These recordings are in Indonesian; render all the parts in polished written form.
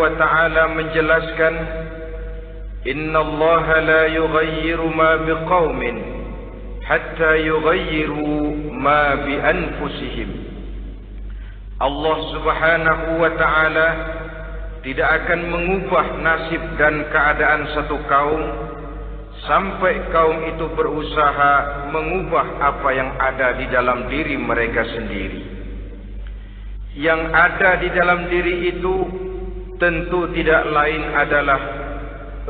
wa ta'ala menjelaskan, Innallaha la yughayyiru ma biqaumin hatta yughayyiru ma bi anfusihim. Allah Subhanahu wa ta'ala tidak akan mengubah nasib dan keadaan satu kaum sampai kaum itu berusaha mengubah apa yang ada di dalam diri mereka sendiri. Yang ada di dalam diri itu tentu tidak lain adalah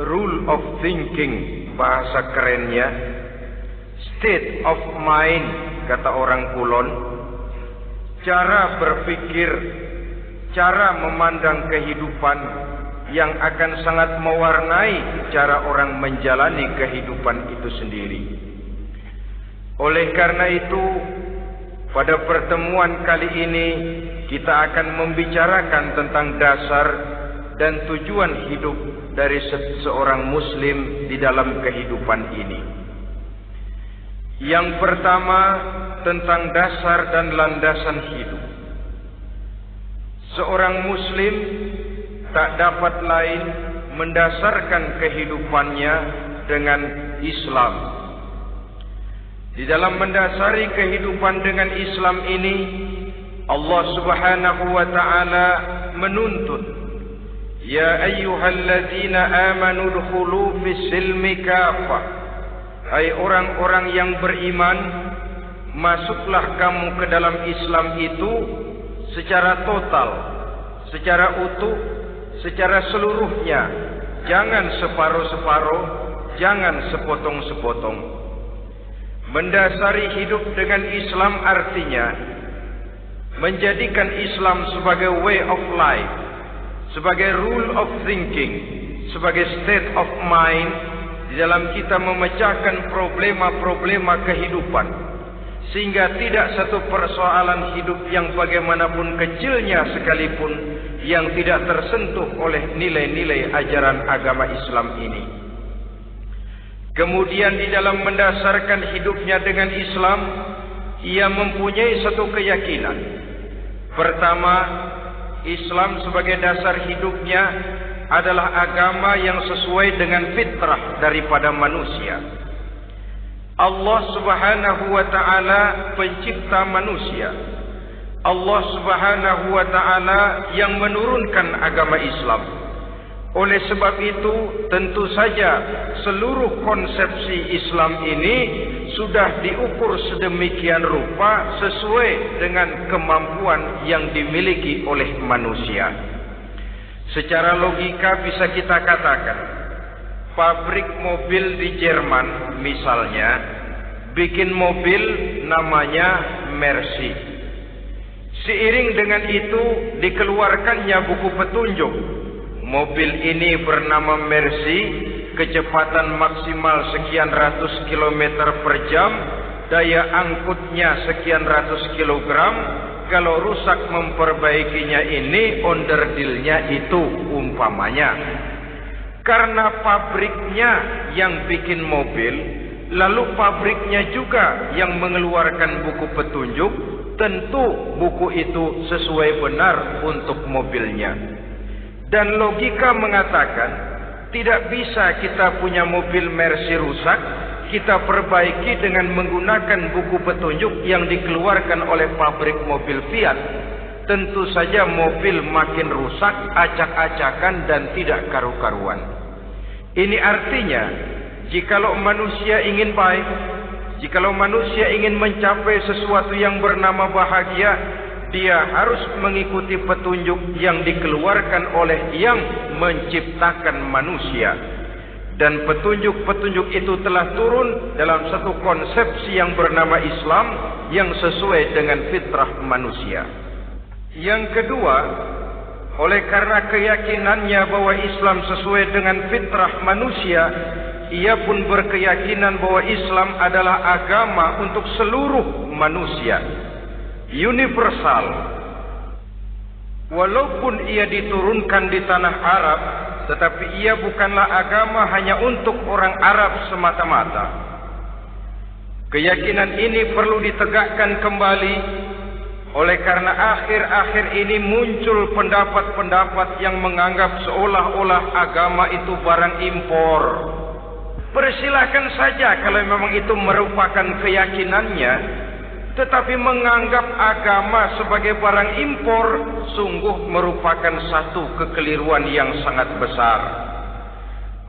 rule of thinking, bahasa kerennya, state of mind, kata orang Kulon, cara berpikir, cara memandang kehidupan yang akan sangat mewarnai cara orang menjalani kehidupan itu sendiri. Oleh karena itu, pada pertemuan kali ini kita akan membicarakan tentang dasar dan tujuan hidup dari seorang muslim di dalam kehidupan ini. Yang pertama, tentang dasar dan landasan hidup. Seorang muslim tak dapat lain mendasarkan kehidupannya dengan Islam. Di dalam mendasari kehidupan dengan Islam ini, Allah Subhanahu wa ta'ala menuntut, Ya ayyuhalladzina amanu dkhulu fis-silmi kafah. Hai orang-orang yang beriman, masuklah kamu ke dalam Islam itu secara total, secara utuh, secara seluruhnya. Jangan separuh-separuh, jangan sepotong-sepotong. Mendasari hidup dengan Islam artinya menjadikan Islam sebagai way of life, sebagai rule of thinking, sebagai state of mind di dalam kita memecahkan problema-problema kehidupan, sehingga tidak satu persoalan hidup yang bagaimanapun kecilnya sekalipun yang tidak tersentuh oleh nilai-nilai ajaran agama Islam ini. Kemudian di dalam mendasarkan hidupnya dengan Islam, ia mempunyai satu keyakinan. Pertama, Islam sebagai dasar hidupnya adalah agama yang sesuai dengan fitrah daripada manusia. Allah Subhanahu wa ta'ala pencipta manusia. Allah Subhanahu wa ta'ala yang menurunkan agama Islam. Oleh sebab itu, tentu saja seluruh konsepsi Islam ini sudah diukur sedemikian rupa sesuai dengan kemampuan yang dimiliki oleh manusia. Secara logika bisa kita katakan, pabrik mobil di Jerman misalnya bikin mobil namanya Mercy. Seiring dengan itu dikeluarkannya buku petunjuk. Mobil ini bernama Mercy, kecepatan maksimal sekian ratus kilometer per jam, daya angkutnya sekian ratus kilogram. Kalau rusak memperbaikinya ini, onderdilnya itu umpamanya. Karena pabriknya yang bikin mobil, lalu pabriknya juga yang mengeluarkan buku petunjuk, tentu buku itu sesuai benar untuk mobilnya. Dan logika mengatakan, tidak bisa kita punya mobil Mercy rusak, kita perbaiki dengan menggunakan buku petunjuk yang dikeluarkan oleh pabrik mobil Fiat. Tentu saja mobil makin rusak, acak-acakan dan tidak karu-karuan. Ini artinya, jikalau manusia ingin baik, jikalau manusia ingin mencapai sesuatu yang bernama bahagia, dia harus mengikuti petunjuk yang dikeluarkan oleh yang menciptakan manusia. Dan petunjuk-petunjuk itu telah turun dalam satu konsepsi yang bernama Islam yang sesuai dengan fitrah manusia. Yang kedua, oleh karena keyakinannya bahwa Islam sesuai dengan fitrah manusia, ia pun berkeyakinan bahwa Islam adalah agama untuk seluruh manusia, universal. Walaupun ia diturunkan di tanah Arab, tetapi ia bukanlah agama hanya untuk orang Arab semata-mata. Keyakinan ini perlu ditegakkan kembali Oleh karena akhir-akhir ini muncul pendapat-pendapat yang menganggap seolah-olah agama itu barang impor. Persilahkan saja kalau memang itu merupakan keyakinannya, tetapi menganggap agama sebagai barang impor sungguh merupakan satu kekeliruan yang sangat besar.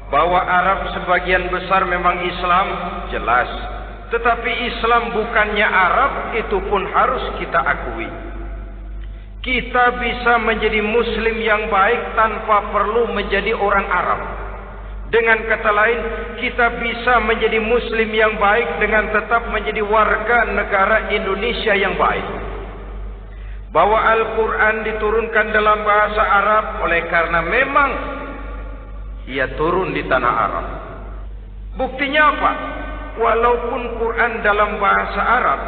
Bahwa Arab sebagian besar memang Islam, jelas. Tetapi Islam bukannya Arab, itu pun harus kita akui. Kita bisa menjadi Muslim yang baik tanpa perlu menjadi orang Arab. Dengan kata lain, kita bisa menjadi Muslim yang baik dengan tetap menjadi warga negara Indonesia yang baik. Bahwa Al-Quran diturunkan dalam bahasa Arab oleh karena memang ia turun di tanah Arab. Buktinya apa? Walaupun Quran dalam bahasa Arab,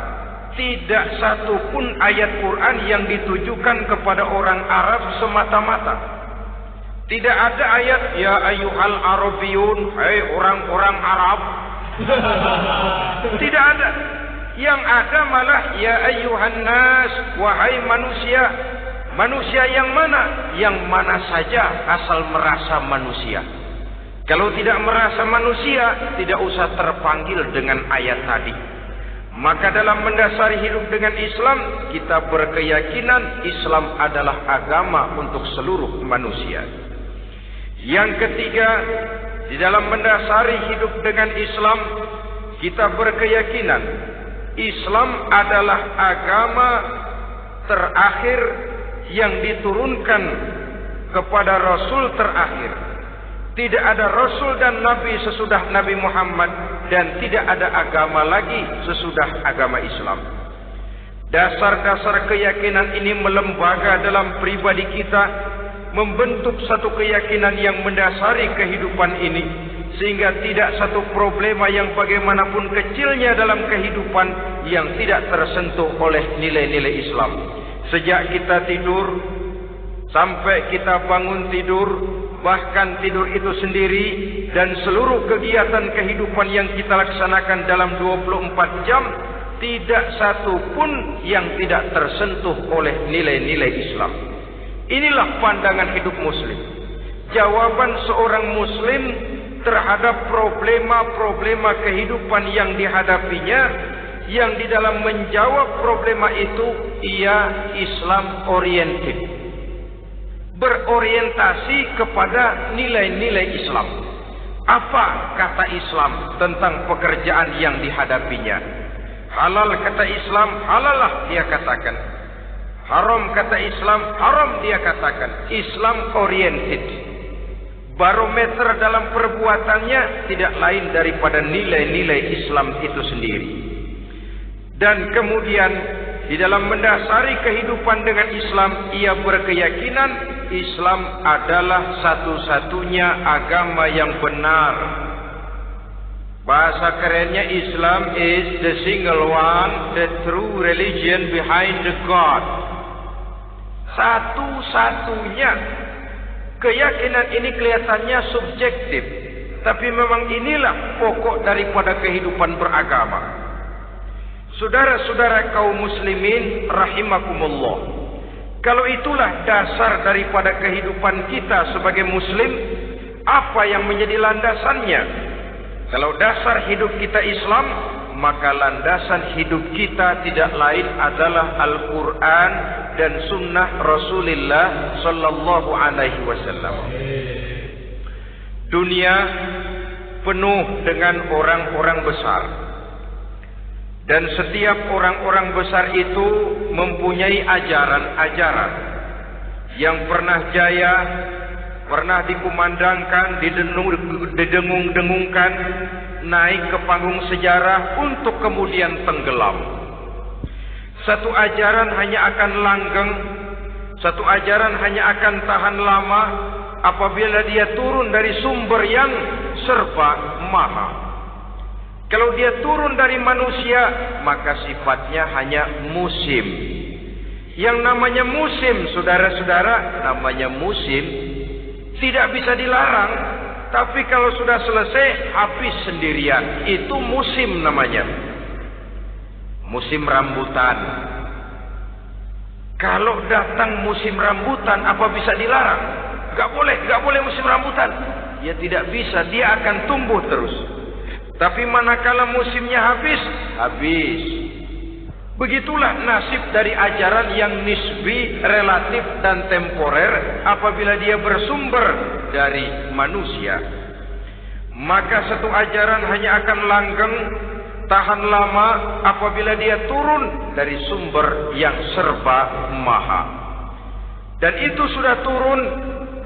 tidak satu pun ayat Quran yang ditujukan kepada orang Arab semata-mata. Tidak ada ayat ya ayyuhal arabiyun, hai orang-orang Arab. Tidak ada. Yang ada malah ya ayyuhan nas, wahai manusia. Manusia yang mana? Yang mana saja asal merasa manusia. Kalau tidak merasa manusia, tidak usah terpanggil dengan ayat tadi. Maka dalam mendasari hidup dengan Islam, kita berkeyakinan Islam adalah agama untuk seluruh manusia. Yang ketiga, di dalam mendasari hidup dengan Islam, kita berkeyakinan Islam adalah agama terakhir yang diturunkan kepada Rasul terakhir. Tidak ada Rasul dan Nabi sesudah Nabi Muhammad, dan tidak ada agama lagi sesudah agama Islam. Dasar-dasar keyakinan ini melembaga dalam pribadi kita, membentuk satu keyakinan yang mendasari kehidupan ini, sehingga tidak satu problema yang bagaimanapun kecilnya dalam kehidupan yang tidak tersentuh oleh nilai-nilai Islam. Sejak kita tidur sampai kita bangun tidur, bahkan tidur itu sendiri dan seluruh kegiatan kehidupan yang kita laksanakan dalam 24 jam, tidak satu pun yang tidak tersentuh oleh nilai-nilai Islam. Inilah pandangan hidup Muslim. Jawaban seorang Muslim terhadap problema-problema kehidupan yang dihadapinya, yang di dalam menjawab problema itu ia Islam oriented, berorientasi kepada nilai-nilai Islam. Apa kata Islam tentang pekerjaan yang dihadapinya? Halal kata Islam, halalah dia katakan. Haram kata Islam, haram dia katakan. Islam oriented. Barometer dalam perbuatannya tidak lain daripada nilai-nilai Islam itu sendiri. Dan kemudian di dalam mendasari kehidupan dengan Islam, ia berkeyakinan Islam adalah satu-satunya agama yang benar. Bahasa kerennya, Islam is the single one, the true religion behind the God. Satu-satunya. Keyakinan ini kelihatannya subjektif, tapi memang inilah pokok daripada kehidupan beragama. Saudara-saudara kaum muslimin rahimakumullah, kalau itulah dasar daripada kehidupan kita sebagai muslim, apa yang menjadi landasannya? Kalau dasar hidup kita Islam, maka landasan hidup kita tidak lain adalah Al-Quran dan Sunnah Rasulullah Sallallahu Alaihi Wasallam. Dunia penuh dengan orang-orang besar, dan setiap orang-orang besar itu mempunyai ajaran-ajaran yang pernah jaya, pernah dikumandangkan, didengung-dengungkan, naik ke panggung sejarah untuk kemudian tenggelam. Satu ajaran hanya akan langgeng, satu ajaran hanya akan tahan lama apabila dia turun dari sumber yang serba maha. Kalau dia turun dari manusia, maka sifatnya hanya musim. Yang namanya musim, saudara-saudara, namanya musim tidak bisa dilarang. Tapi kalau sudah selesai, habis sendirian. Itu musim namanya. Musim rambutan. Kalau datang musim rambutan, apa bisa dilarang? Gak boleh musim rambutan. Ya tidak bisa, dia akan tumbuh terus. Tapi manakala musimnya habis. Begitulah nasib dari ajaran yang nisbi, relatif dan temporer apabila dia bersumber dari manusia. Maka satu ajaran hanya akan langgeng, tahan lama apabila dia turun dari sumber yang serba maha. Dan itu sudah turun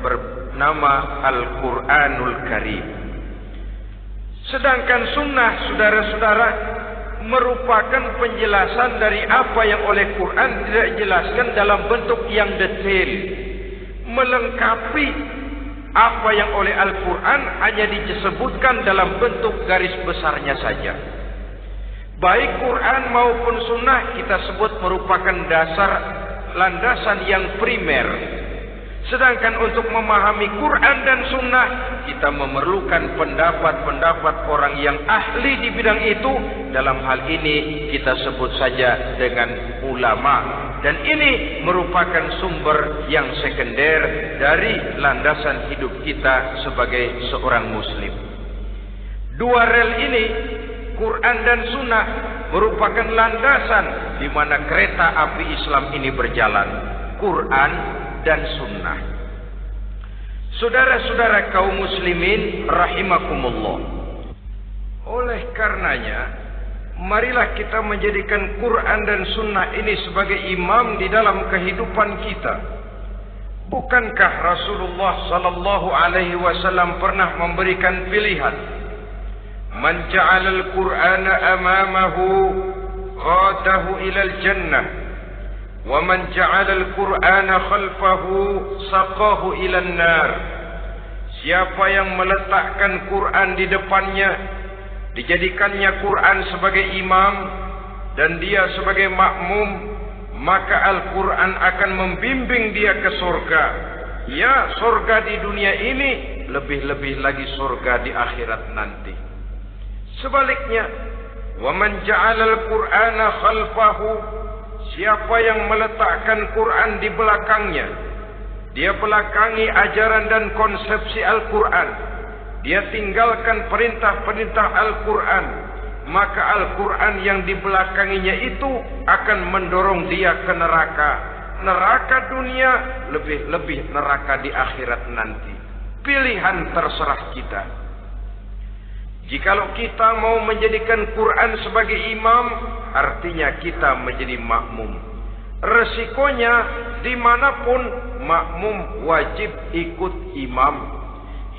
bernama Al-Quranul Karim. Sedangkan sunnah, saudara-saudara, merupakan penjelasan dari apa yang oleh Quran tidak dijelaskan dalam bentuk yang detail, melengkapi apa yang oleh Al-Quran hanya disebutkan dalam bentuk garis besarnya saja. Baik Quran maupun sunnah kita sebut merupakan dasar landasan yang primer. Sedangkan untuk memahami Quran dan sunnah, kita memerlukan pendapat-pendapat orang yang ahli di bidang itu. Dalam hal ini kita sebut saja dengan ulama. Dan ini merupakan sumber yang sekunder dari landasan hidup kita sebagai seorang muslim. Dua rel ini, Quran dan sunnah, merupakan landasan di mana kereta api Islam ini berjalan. Quran dan sunnah. Saudara-saudara kaum muslimin rahimakumullah. Oleh karenanya, marilah kita menjadikan Quran dan sunnah ini sebagai imam di dalam kehidupan kita. Bukankah Rasulullah sallallahu alaihi wasallam pernah memberikan pilihan? Man ja'ala al-Qur'ana amamahu qadahu ila al-jannah. وَمَنْ جَعَلَ الْقُرْآنَ خَلْفَهُ سَقَاهُ إِلَى النَّارِ. Siapa yang meletakkan Quran di depannya, dijadikannya Quran sebagai imam dan dia sebagai makmum, maka Al-Quran akan membimbing dia ke surga. Ya, surga di dunia ini, lebih-lebih lagi surga di akhirat nanti. Sebaliknya, وَمَنْ جَعَلَ الْقُرْآنَ خَلْفَهُ, siapa yang meletakkan Quran di belakangnya, dia belakangi ajaran dan konsepsi Al-Quran, dia tinggalkan perintah-perintah Al-Quran, maka Al-Quran yang dibelakanginya itu akan mendorong dia ke neraka. Neraka dunia, lebih-lebih neraka di akhirat nanti. Pilihan terserah kita. Jikalau kita mau menjadikan Quran sebagai imam, artinya kita menjadi makmum. Resikonya dimanapun makmum wajib ikut imam.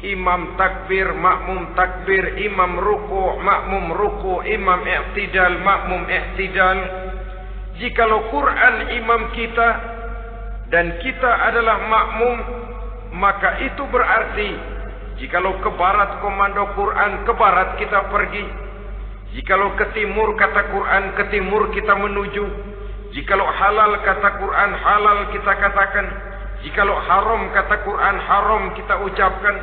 Imam takbir, makmum takbir, imam ruku, makmum ruku, imam i'tidal, makmum i'tidal. Jikalau Quran imam kita dan kita adalah makmum, maka itu berarti jikalau ke barat komando Quran, ke barat kita pergi. Jikalau ke timur kata Quran, ke timur kita menuju. Jikalau halal kata Quran, halal kita katakan. Jikalau haram kata Quran, haram kita ucapkan.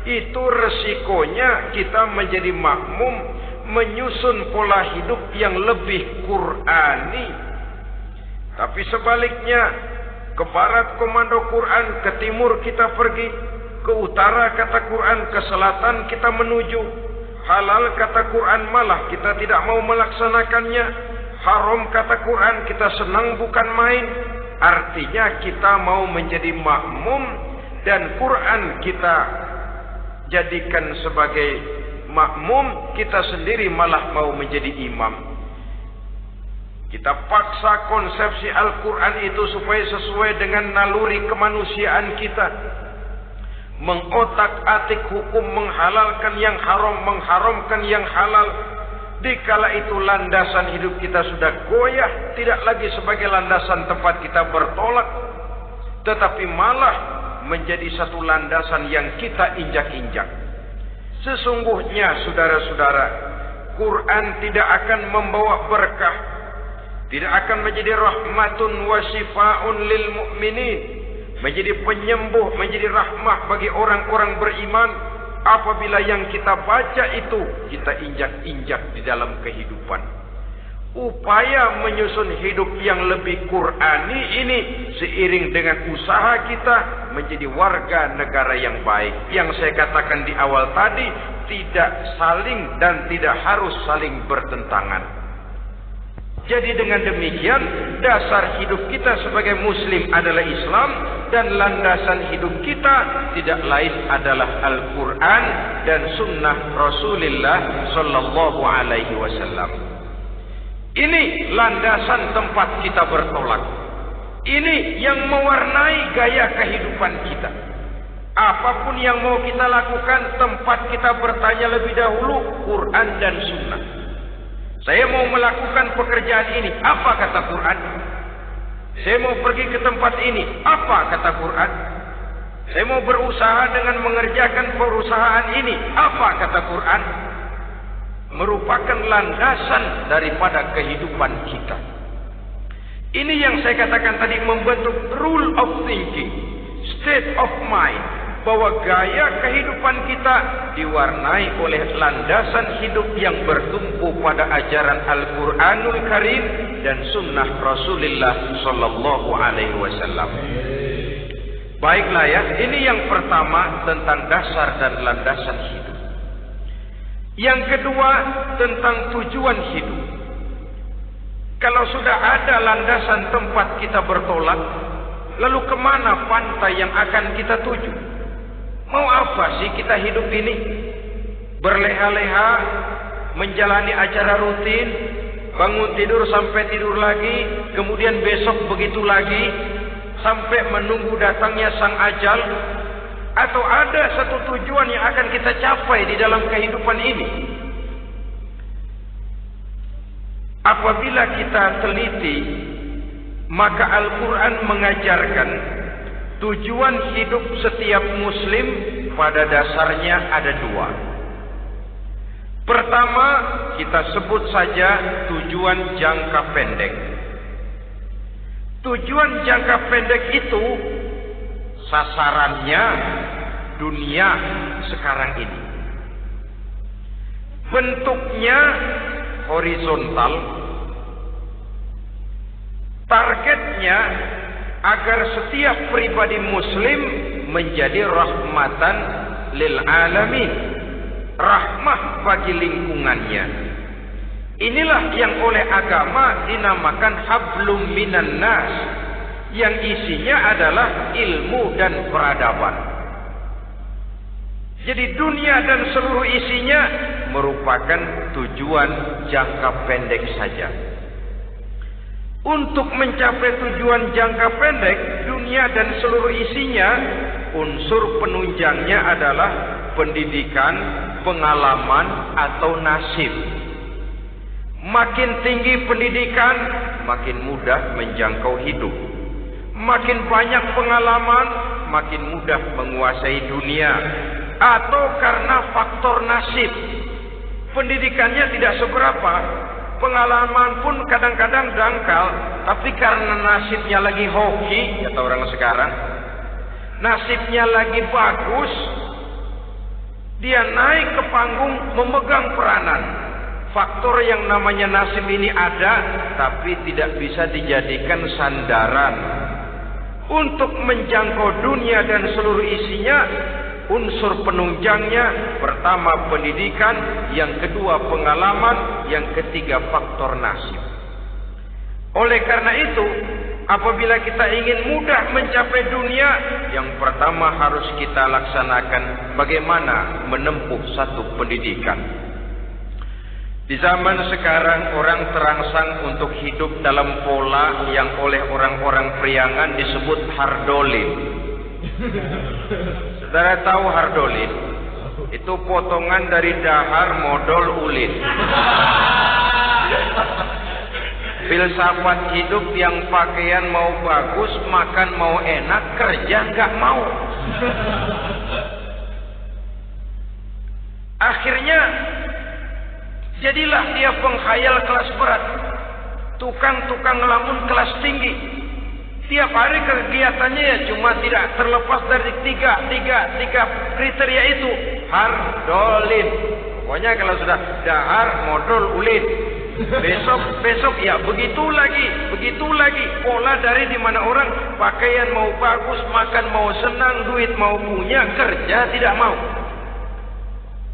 Itu resikonya kita menjadi makmum, menyusun pola hidup yang lebih Qurani. Tapi sebaliknya, ke barat komando Quran, ke timur kita pergi. Ke utara kata Quran, ke selatan kita menuju. Halal kata Quran, malah kita tidak mau melaksanakannya. Haram kata Quran, kita senang bukan main. Artinya kita mau menjadi makmum dan Quran kita jadikan sebagai makmum, kita sendiri malah mau menjadi imam. Kita paksa konsepsi Al-Quran itu supaya sesuai dengan naluri kemanusiaan kita. Mengotak-atik hukum, menghalalkan yang haram, mengharamkan yang halal. Dikala itu landasan hidup kita sudah goyah, tidak lagi sebagai landasan tempat kita bertolak, tetapi malah menjadi satu landasan yang kita injak-injak. Sesungguhnya saudara-saudara, Quran tidak akan membawa berkah, tidak akan menjadi rahmatun wa shifaa'un lil mu'minin, menjadi penyembuh, menjadi rahmah bagi orang-orang beriman apabila yang kita baca itu kita injak-injak di dalam kehidupan. upaya menyusun hidup yang lebih Qur'ani ini seiring dengan usaha kita menjadi warga negara yang baik. Yang saya katakan di awal tadi, tidak saling dan tidak harus saling bertentangan. Jadi dengan demikian, dasar hidup kita sebagai muslim adalah Islam, dan landasan hidup kita tidak lain adalah Al-Quran dan sunnah Rasulullah sallallahu alaihi wasallam. Ini landasan tempat kita bertolak. Ini yang mewarnai gaya kehidupan kita. Apapun yang mau kita lakukan, tempat kita bertanya lebih dahulu Quran dan sunnah. Saya mau melakukan pekerjaan ini, apa kata Quran? Saya mau pergi ke tempat ini, apa kata Quran? Saya mau berusaha dengan mengerjakan perusahaan ini, apa kata Quran? Merupakan landasan daripada kehidupan kita. Ini yang saya katakan tadi, membentuk rule of thinking, state of mind, bahwa gaya kehidupan kita diwarnai oleh landasan hidup yang bertumpu pada ajaran Al-Quranul Karim dan sunnah Rasulullah sallallahu alaihi wasallam. Baiklah ya, ini yang pertama tentang dasar dan landasan hidup. Yang kedua tentang tujuan hidup. Kalau sudah ada landasan tempat kita bertolak, lalu kemana pantai yang akan kita tuju? Mau apa sih kita hidup ini? Berleha-leha, menjalani acara rutin, bangun tidur sampai tidur lagi, kemudian besok begitu lagi, sampai menunggu datangnya sang ajal? Atau ada satu tujuan yang akan kita capai di dalam kehidupan ini? Apabila kita teliti, maka Al-Quran mengajarkan tujuan hidup setiap muslim pada dasarnya ada dua. Pertama, kita sebut saja tujuan jangka pendek. Tujuan jangka pendek itu sasarannya dunia sekarang ini. Bentuknya horizontal. Targetnya agar setiap pribadi muslim menjadi rahmatan lil alamin, rahmah bagi lingkungannya. Inilah yang oleh agama dinamakan hablum minan nas, yang isinya adalah ilmu dan peradaban. Jadi dunia dan seluruh isinya merupakan tujuan jangka pendek saja. Untuk mencapai tujuan jangka pendek, dunia dan seluruh isinya, unsur penunjangnya adalah pendidikan, pengalaman, atau nasib. Makin tinggi pendidikan, makin mudah menjangkau hidup. Makin banyak pengalaman, makin mudah menguasai dunia. Atau karena faktor nasib, pendidikannya tidak seberapa, pengalaman pun kadang-kadang dangkal, tapi karena nasibnya lagi hoki, kata orang sekarang, nasibnya lagi bagus, dia naik ke panggung memegang peranan. Faktor yang namanya nasib ini ada, tapi tidak bisa dijadikan sandaran. Untuk menjangkau dunia dan seluruh isinya, unsur penunjangnya pertama pendidikan, yang kedua pengalaman, yang ketiga faktor nasib. Oleh karena itu, apabila kita ingin mudah mencapai dunia, yang pertama harus kita laksanakan bagaimana menempuh satu pendidikan. Di zaman sekarang orang terangsang untuk hidup dalam pola yang oleh orang-orang priangan disebut hardolin. Saudara tahu hardolin? Itu potongan dari dahar modal ulin. Filsafat hidup yang pakaian mau bagus, makan mau enak, kerja nggak mau. Akhirnya jadilah dia penghayal kelas berat, tukang-tukang ngelamun kelas tinggi. Tiap hari kegiatannya ya cuma tidak terlepas dari tiga kriteria itu. Hardolin. Pokoknya kalau sudah dahar, modal, ulin. Besok ya begitu lagi. Pola dari dimana orang pakaian mau bagus, makan mau senang, duit mau punya, kerja tidak mau.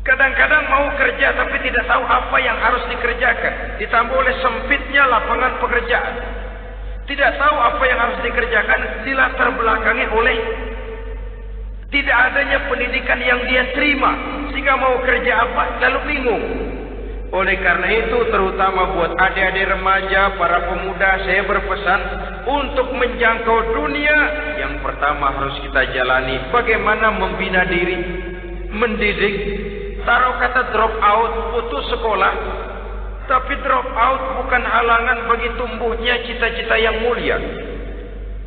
Kadang-kadang mau kerja tapi tidak tahu apa yang harus dikerjakan. Ditambah oleh sempitnya lapangan pekerjaan. Tidak tahu apa yang harus dikerjakan, dilatar belakangi oleh tidak adanya pendidikan yang dia terima. Sehingga mau kerja apa lalu bingung. Oleh karena itu terutama buat adik-adik remaja, para pemuda, saya berpesan untuk menjangkau dunia, yang pertama harus kita jalani bagaimana membina diri, mendidik. Taruh kata drop out, putus sekolah. Tapi drop out bukan halangan bagi tumbuhnya cita-cita yang mulia.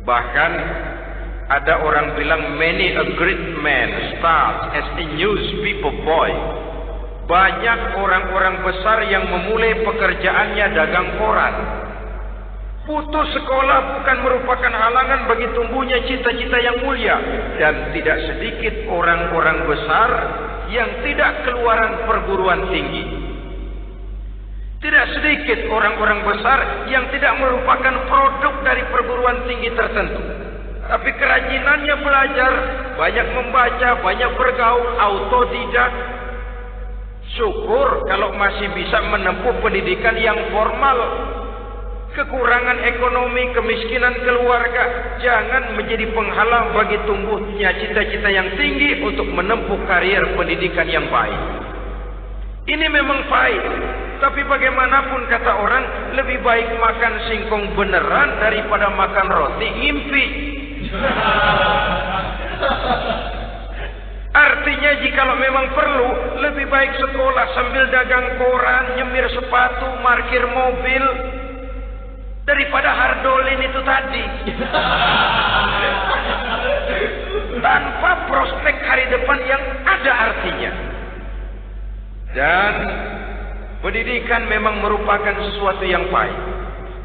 Bahkan ada orang bilang many a great man starts as a newspaper boy. Banyak orang-orang besar yang memulai pekerjaannya dagang koran. Putus sekolah bukan merupakan halangan bagi tumbuhnya cita-cita yang mulia. Dan tidak sedikit orang-orang besar yang tidak keluaran perguruan tinggi. Tidak sedikit orang-orang besar yang tidak merupakan produk dari perguruan tinggi tertentu. Tapi kerajinannya belajar, banyak membaca, banyak bergaul, autodidak. Syukur kalau masih bisa menempuh pendidikan yang formal. Kekurangan ekonomi, kemiskinan keluarga jangan menjadi penghalang bagi tumbuhnya cita-cita yang tinggi untuk menempuh karier pendidikan yang baik. Ini memang baik, tapi bagaimanapun kata orang, lebih baik makan singkong beneran daripada makan roti ngimpi. Artinya jikalau memang perlu, lebih baik sekolah sambil dagang koran, nyemir sepatu, parkir mobil, daripada hardolin itu tadi. Tanpa prospek hari depan yang ada artinya. Dan pendidikan memang merupakan sesuatu yang baik.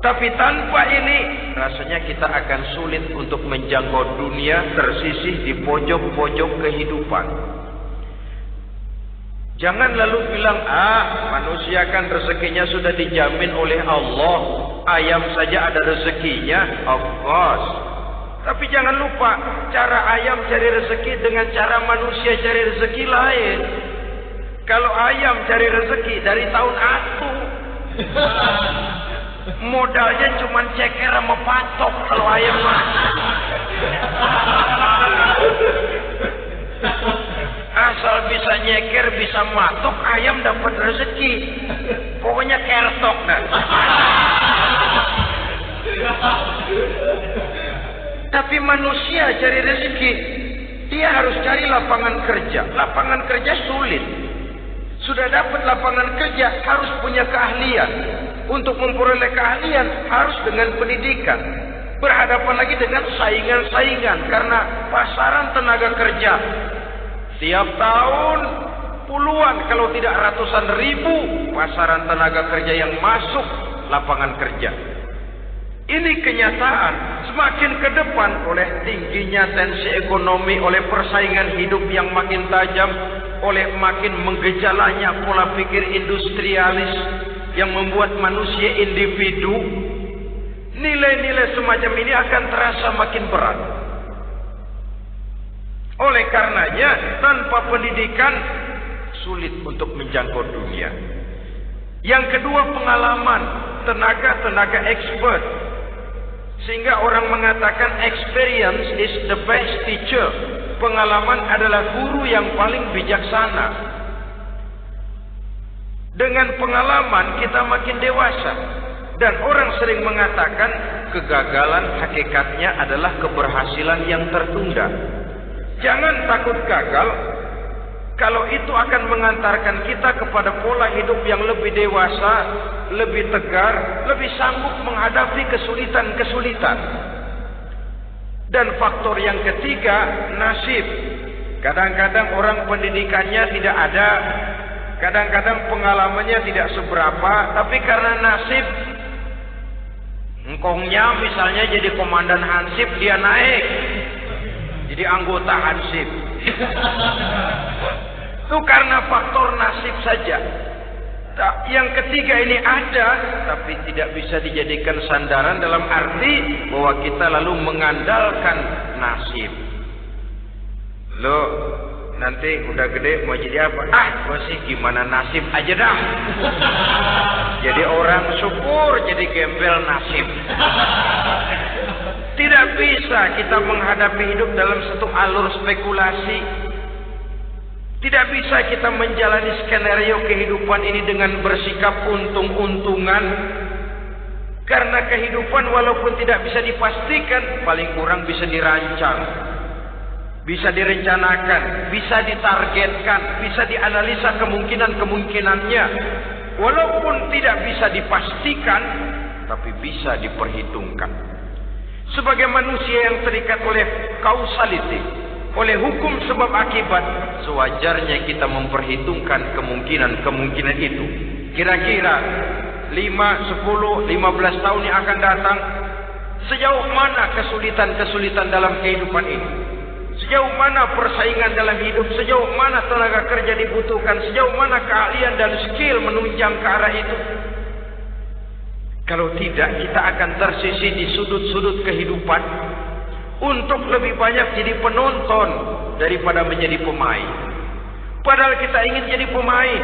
Tapi tanpa ini, rasanya kita akan sulit untuk menjangkau dunia tersisih di pojok-pojok kehidupan. Jangan lalu bilang, manusia kan rezekinya sudah dijamin oleh Allah. Ayam saja ada rezekinya, of course. Tapi jangan lupa, cara ayam cari rezeki dengan cara manusia cari rezeki lain. Kalau ayam cari rezeki dari tahun atu, modalnya cuma ceker sama patok kalau ayam mah. Asal bisa nyeker, bisa matok, ayam dapat rezeki. Pokoknya kertok dah. Tapi manusia cari rezeki, dia harus cari lapangan kerja. Lapangan kerja sulit. Sudah dapat lapangan kerja, harus punya keahlian. Untuk memperoleh keahlian, harus dengan pendidikan. Berhadapan lagi dengan saingan-saingan. Karena pasaran tenaga kerja tiap tahun puluhan, kalau tidak ratusan ribu pasaran tenaga kerja yang masuk lapangan kerja. Ini kenyataan. Semakin ke depan, oleh tingginya tensi ekonomi, oleh persaingan hidup yang makin tajam, oleh makin menggejalanya pola pikir industrialis yang membuat manusia individu, nilai-nilai semacam ini akan terasa makin berat. Oleh karenanya, tanpa pendidikan sulit untuk menjangkau dunia. Yang kedua, pengalaman, tenaga expert. Sehingga orang mengatakan experience is the best teacher. Pengalaman adalah guru yang paling bijaksana. Dengan pengalaman kita makin dewasa. Dan orang sering mengatakan kegagalan hakikatnya adalah keberhasilan yang tertunda. Jangan takut gagal. Kalau itu akan mengantarkan kita kepada pola hidup yang lebih dewasa, lebih tegar, lebih sanggup menghadapi kesulitan-kesulitan. Dan faktor yang ketiga, nasib. Kadang-kadang orang pendidikannya tidak ada, kadang-kadang pengalamannya tidak seberapa, tapi karena nasib, engkongnya misalnya jadi komandan Hansip, dia naik jadi anggota Hansip. Itu karena faktor nasib saja. Yang ketiga ini ada, tapi tidak bisa dijadikan sandaran dalam arti bahwa kita lalu mengandalkan nasib. Lo nanti udah gede mau jadi apa? Gua sih gimana nasib aja dah. Jadi orang syukur, jadi gembel nasib. Tidak bisa kita menghadapi hidup dalam satu alur spekulasi. Tidak bisa kita menjalani skenario kehidupan ini dengan bersikap untung-untungan. Karena kehidupan walaupun tidak bisa dipastikan, paling kurang bisa dirancang, bisa direncanakan, bisa ditargetkan, bisa dianalisa kemungkinan-kemungkinannya. Walaupun tidak bisa dipastikan, tapi bisa diperhitungkan. Sebagai manusia yang terikat oleh causality, oleh hukum sebab akibat, sewajarnya kita memperhitungkan kemungkinan-kemungkinan itu. Kira-kira 5, 10, 15 tahun yang akan datang, sejauh mana kesulitan-kesulitan dalam kehidupan ini, sejauh mana persaingan dalam hidup, sejauh mana tenaga kerja dibutuhkan, sejauh mana keahlian dan skill menunjang ke arah itu. Kalau tidak, kita akan tersisih di sudut-sudut kehidupan untuk lebih banyak jadi penonton daripada menjadi pemain. Padahal kita ingin jadi pemain,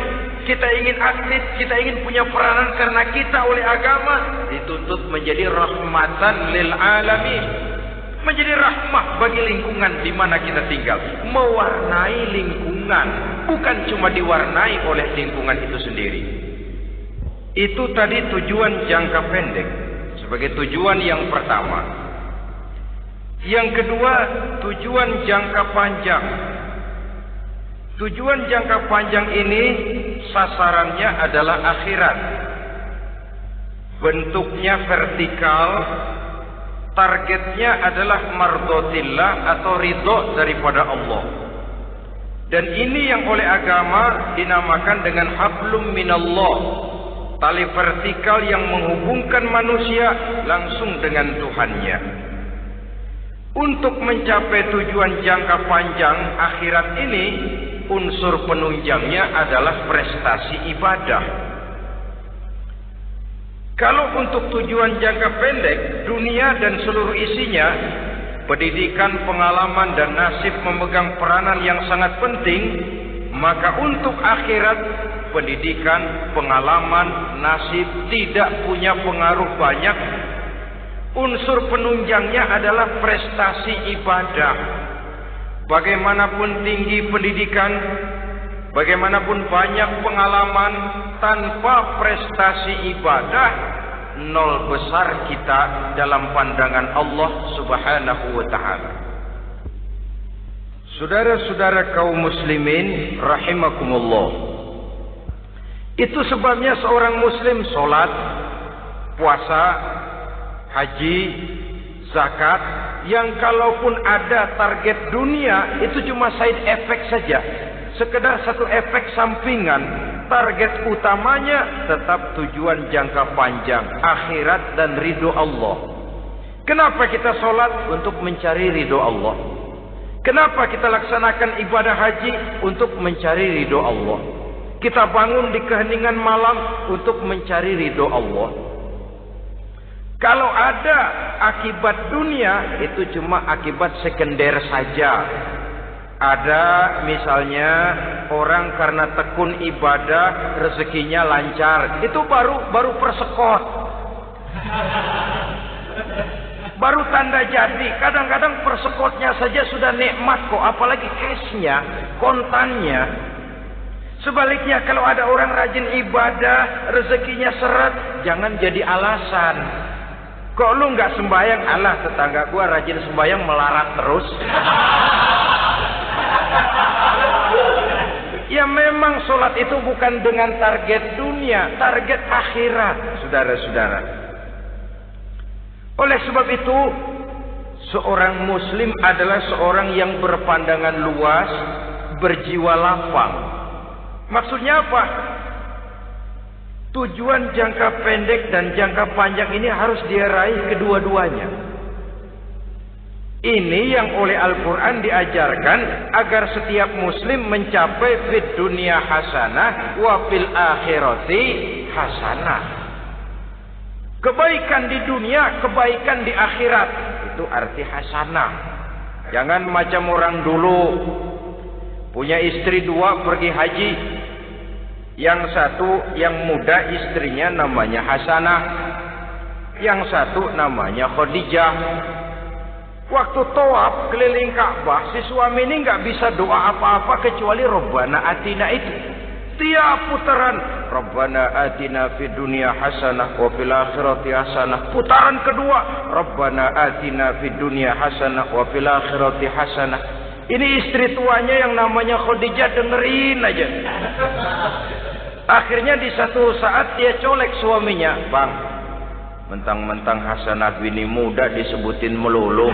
kita ingin aktif, kita ingin punya peranan karena kita oleh agama dituntut menjadi rahmatan lil alamin, menjadi rahmah bagi lingkungan di mana kita tinggal, mewarnai lingkungan, bukan cuma diwarnai oleh lingkungan itu sendiri. Itu tadi tujuan jangka pendek sebagai tujuan yang pertama. Yang kedua, tujuan jangka panjang. Tujuan jangka panjang ini sasarannya adalah akhirat. Bentuknya vertikal, targetnya adalah mardotillah atau ridho daripada Allah. Dan ini yang oleh agama dinamakan dengan hablum minallah, tali vertikal yang menghubungkan manusia langsung dengan Tuhannya. Untuk mencapai tujuan jangka panjang akhirat ini, unsur penunjangnya adalah prestasi ibadah. Kalau untuk tujuan jangka pendek, dunia dan seluruh isinya, pendidikan, pengalaman dan nasib memegang peranan yang sangat penting, maka untuk akhirat, pendidikan, pengalaman, nasib tidak punya pengaruh banyak. Unsur penunjangnya adalah prestasi ibadah. Bagaimanapun tinggi pendidikan, bagaimanapun banyak pengalaman, tanpa prestasi ibadah, nol besar kita dalam pandangan Allah Subhanahu wa ta'ala. Saudara-saudara kaum muslimin rahimakumullah, itu sebabnya seorang muslim sholat, puasa, haji, zakat, yang kalaupun ada target dunia itu cuma side effect saja, sekedar satu efek sampingan. Target utamanya tetap tujuan jangka panjang, akhirat dan ridho Allah. Kenapa kita sholat? Untuk mencari ridho Allah. Kenapa kita laksanakan ibadah haji? Untuk mencari ridho Allah. Kita bangun di keheningan malam untuk mencari ridho Allah. Kalau ada akibat dunia, itu cuma akibat sekunder saja. Ada misalnya orang karena tekun ibadah rezekinya lancar, itu baru persekot, baru tanda jadi. Kadang-kadang persekotnya saja sudah nikmat kok, apalagi cashnya, kontannya. Sebaliknya kalau ada orang rajin ibadah, rezekinya seret, jangan jadi alasan. Kok lu nggak sembahyang? Alah, tetangga gua rajin sembahyang melarat terus. Ya memang sholat itu bukan dengan target dunia, target akhirat, saudara-saudara. Oleh sebab itu, seorang muslim adalah seorang yang berpandangan luas, berjiwa lapang. Maksudnya apa? Tujuan jangka pendek dan jangka panjang ini harus dia raih kedua-duanya. Ini yang oleh Al-Quran diajarkan agar setiap muslim mencapai fid dunia hasanah wa fil akhirati hasanah. Kebaikan di dunia, kebaikan di akhirat. Itu arti hasanah. Jangan macam orang dulu. Punya istri 2 pergi haji. Yang satu yang muda istrinya namanya Hasanah. Yang satu namanya Khadijah. Waktu tawaf keliling Ka'bah, si suami ini nggak bisa doa apa-apa kecuali Rabbana Atina itu. Tiap putaran, Rabbana Atina fid dunya hasanah wa fil akhirati hasanah. Putaran kedua, Rabbana Atina fid dunya hasanah wa fil akhirati hasanah. Ini istri tuanya yang namanya Khadijah dengerin aja. Akhirnya di satu saat dia colek suaminya, "Bang, mentang-mentang Hasanah bini muda disebutin melulu.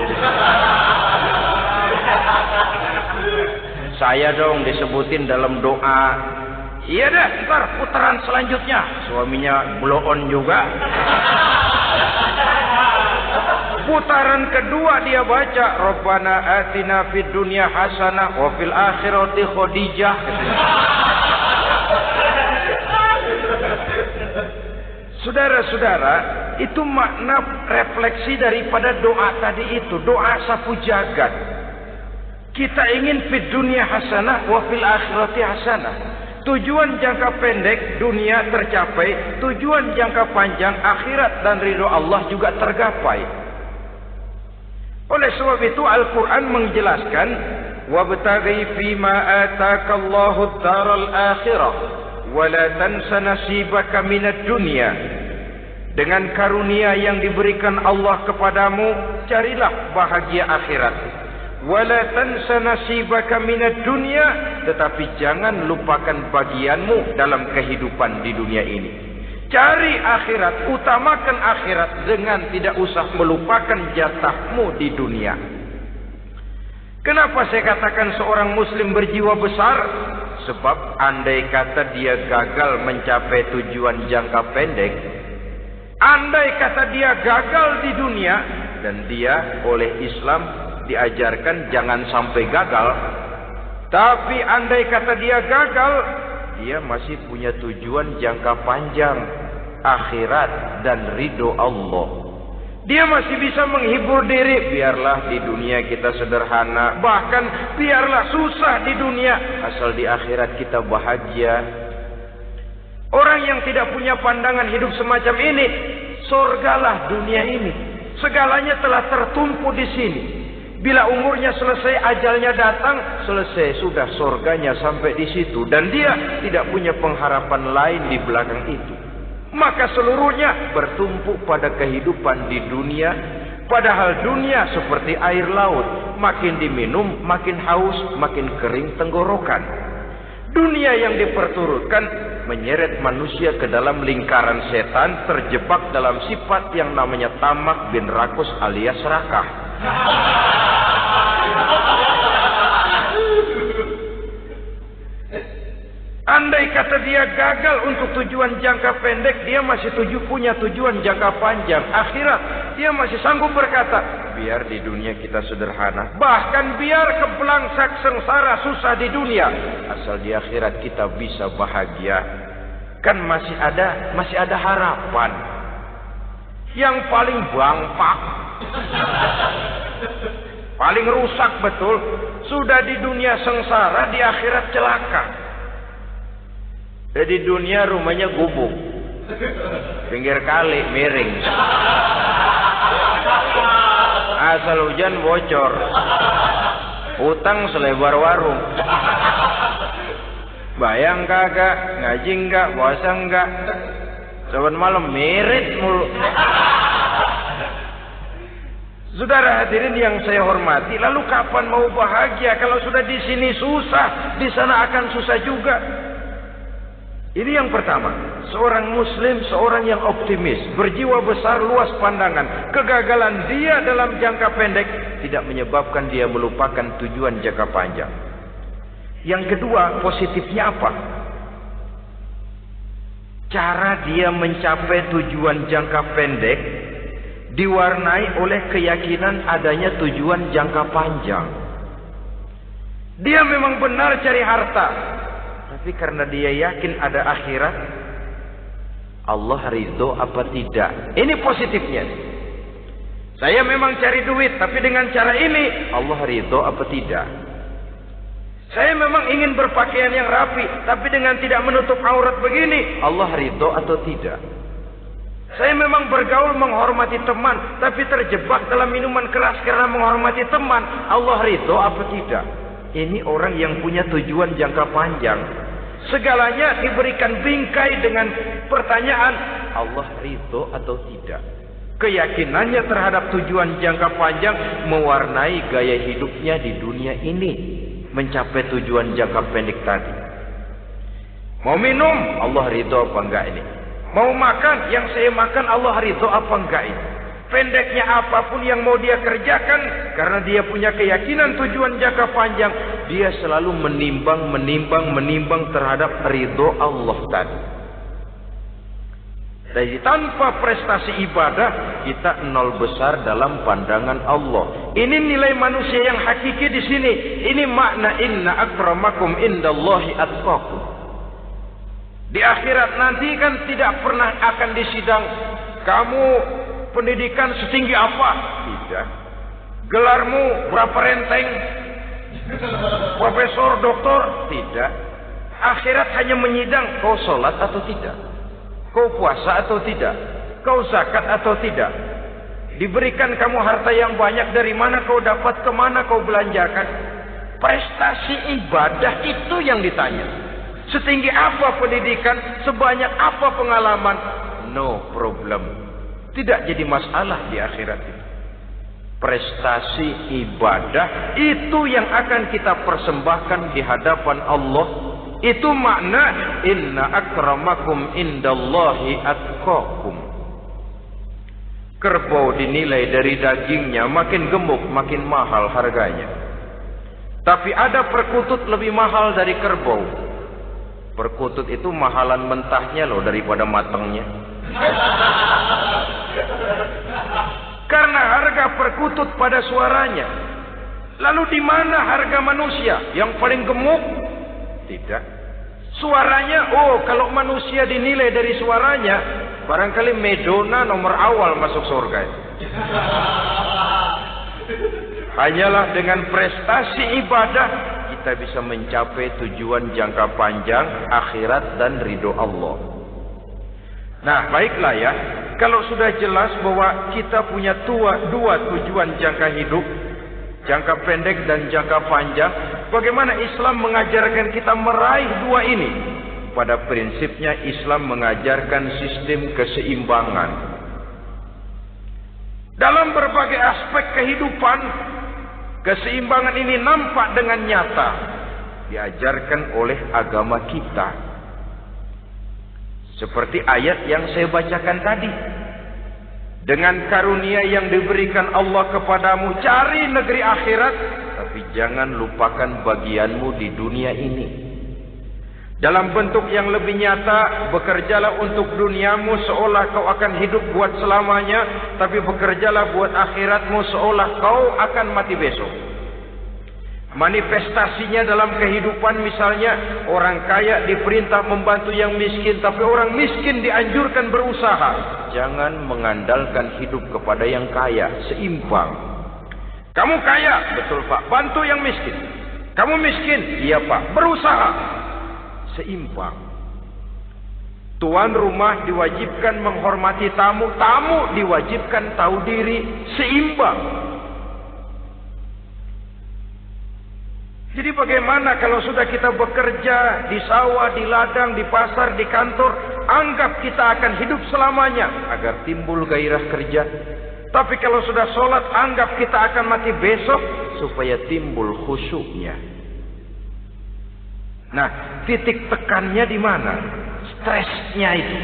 Saya dong disebutin dalam doa." "Iya dah, ntar putaran selanjutnya." Suaminya blow on juga. Putaran kedua dia baca, Rabbana atina fid dunya hasanah wa fil akhirati Khadijah. Saudara-saudara, itu makna refleksi daripada doa tadi itu. Doa sapu jagat. Kita ingin fid dunya hasanah wa fil akhirati hasanah. Tujuan jangka pendek dunia tercapai, tujuan jangka panjang akhirat dan ridho Allah juga tergapai. Oleh sebab itu Al-Quran menjelaskan, wabtaghi fima atakallahu ad-daral akhirah wala tansa nasibaka minad dunya. Dengan karunia yang diberikan Allah kepadamu, carilah bahagia akhirat. Wala tansa nasibaka minad dunya, tetapi jangan lupakan bagianmu dalam kehidupan di dunia ini. Cari akhirat, utamakan akhirat dengan tidak usah melupakan jatahmu di dunia. Kenapa saya katakan seorang muslim berjiwa besar? Sebab andai kata dia gagal mencapai tujuan jangka pendek, andai kata dia gagal di dunia, dan dia oleh Islam diajarkan jangan sampai gagal, tapi andai kata dia gagal, dia masih punya tujuan jangka panjang, akhirat dan ridho Allah. Dia masih bisa menghibur diri, biarlah di dunia kita sederhana, bahkan biarlah susah di dunia, asal di akhirat kita bahagia. Orang yang tidak punya pandangan hidup semacam ini, surgalah dunia ini. Segalanya telah tertumpu di sini. Bila umurnya selesai, ajalnya datang, selesai sudah surganya sampai di situ, dan dia tidak punya pengharapan lain di belakang itu. Maka seluruhnya bertumpu pada kehidupan di dunia. Padahal dunia seperti air laut, makin diminum makin haus, makin kering tenggorokan. Dunia yang diperturutkan menyeret manusia ke dalam lingkaran setan, terjebak dalam sifat yang namanya tamak bin rakus alias serakah. Andai kata dia gagal untuk tujuan jangka pendek, dia masih punya tujuan jangka panjang, akhirat. Dia masih sanggup berkata, biar di dunia kita sederhana, bahkan biar kebelangsak sengsara susah di dunia, asal di akhirat kita bisa bahagia. Kan masih ada harapan. Yang paling bangpak, paling rusak betul, sudah di dunia sengsara, di akhirat celaka. Di dunia rumahnya gubuk, pinggir kali miring, asal hujan bocor, utang selebar warung. Bayang kagak, ngaji enggak, puasa enggak, saban malam merit mulu. Saudara hadirin yang saya hormati, lalu kapan mau bahagia kalau sudah di sini susah, di sana akan susah juga. Ini yang pertama, seorang muslim, seorang yang optimis, berjiwa besar, luas pandangan. Kegagalan dia dalam jangka pendek tidak menyebabkan dia melupakan tujuan jangka panjang. Yang kedua, positifnya apa? Cara dia mencapai tujuan jangka pendek diwarnai oleh keyakinan adanya tujuan jangka panjang. Dia memang benar cari harta, tapi karena dia yakin ada akhirat, Allah ridho apa tidak? Ini positifnya. Saya memang cari duit, tapi dengan cara ini Allah ridho apa tidak? Saya memang ingin berpakaian yang rapi, tapi dengan tidak menutup aurat begini, Allah ridho atau tidak? Saya memang bergaul menghormati teman, tapi terjebak dalam minuman keras karena menghormati teman, Allah ridho apa tidak? Ini orang yang punya tujuan jangka panjang. Segalanya diberikan bingkai dengan pertanyaan, Allah ridho atau tidak? Keyakinannya terhadap tujuan jangka panjang mewarnai gaya hidupnya di dunia ini, mencapai tujuan jangka pendek tadi. Mau minum, Allah ridho apa enggak ini? Mau makan, yang saya makan Allah ridho apa enggak ini? Pendeknya apapun yang mau dia kerjakan, karena dia punya keyakinan tujuan jangka panjang, dia selalu menimbang terhadap ridho Allah tadi. Jadi tanpa prestasi ibadah, kita nol besar dalam pandangan Allah. Ini nilai manusia yang hakiki di sini. Ini makna inna akramakum indallahi atqakum. Di akhirat nanti kan tidak pernah akan disidang, kamu pendidikan setinggi apa? Tidak. Gelarmu berapa renteng? Profesor, doktor? Tidak. Akhirat hanya menyidang kau sholat atau tidak, kau puasa atau tidak, kau zakat atau tidak. Diberikan kamu harta yang banyak, dari mana kau dapat, kemana kau belanjakan. Prestasi ibadah itu yang ditanya. Setinggi apa pendidikan, sebanyak apa pengalaman, no problem. Tidak jadi masalah di akhirat itu. Prestasi ibadah itu yang akan kita persembahkan di hadapan Allah. Itu makna inna akramakum indallahi atqakum. Kerbau dinilai dari dagingnya, makin gemuk makin mahal harganya. Tapi ada perkutut lebih mahal dari kerbau. Perkutut itu mahalan mentahnya loh daripada matangnya. Karena harga perkutut pada suaranya. Lalu di mana harga manusia yang paling gemuk? Tidak. Suaranya, oh kalau manusia dinilai dari suaranya, barangkali Madonna nomor awal masuk surga. Hanyalah dengan prestasi ibadah kita bisa mencapai tujuan jangka panjang akhirat dan ridho Allah. Nah, baiklah ya. Kalau sudah jelas bahwa kita punya dua tujuan jangka hidup, jangka pendek dan jangka panjang, bagaimana Islam mengajarkan kita meraih dua ini? Pada prinsipnya Islam mengajarkan sistem keseimbangan. Dalam berbagai aspek kehidupan, keseimbangan ini nampak dengan nyata diajarkan oleh agama kita. Seperti ayat yang saya bacakan tadi. Dengan karunia yang diberikan Allah kepadamu, cari negeri akhirat, tapi jangan lupakan bagianmu di dunia ini. Dalam bentuk yang lebih nyata, bekerjalah untuk duniamu seolah kau akan hidup buat selamanya, tapi bekerjalah buat akhiratmu seolah kau akan mati besok. Manifestasinya dalam kehidupan, misalnya orang kaya diperintah membantu yang miskin, tapi orang miskin dianjurkan berusaha. Jangan mengandalkan hidup kepada yang kaya, seimbang. Kamu kaya, betul Pak, bantu yang miskin. Kamu miskin, iya Pak, berusaha. Seimbang. Tuan rumah diwajibkan menghormati tamu, tamu diwajibkan tahu diri, seimbang. Jadi bagaimana kalau sudah kita bekerja di sawah, di ladang, di pasar, di kantor, anggap kita akan hidup selamanya agar timbul gairah kerja. Tapi kalau sudah sholat, anggap kita akan mati besok supaya timbul khusyuknya. Nah, titik tekannya di mana? Stresnya itu.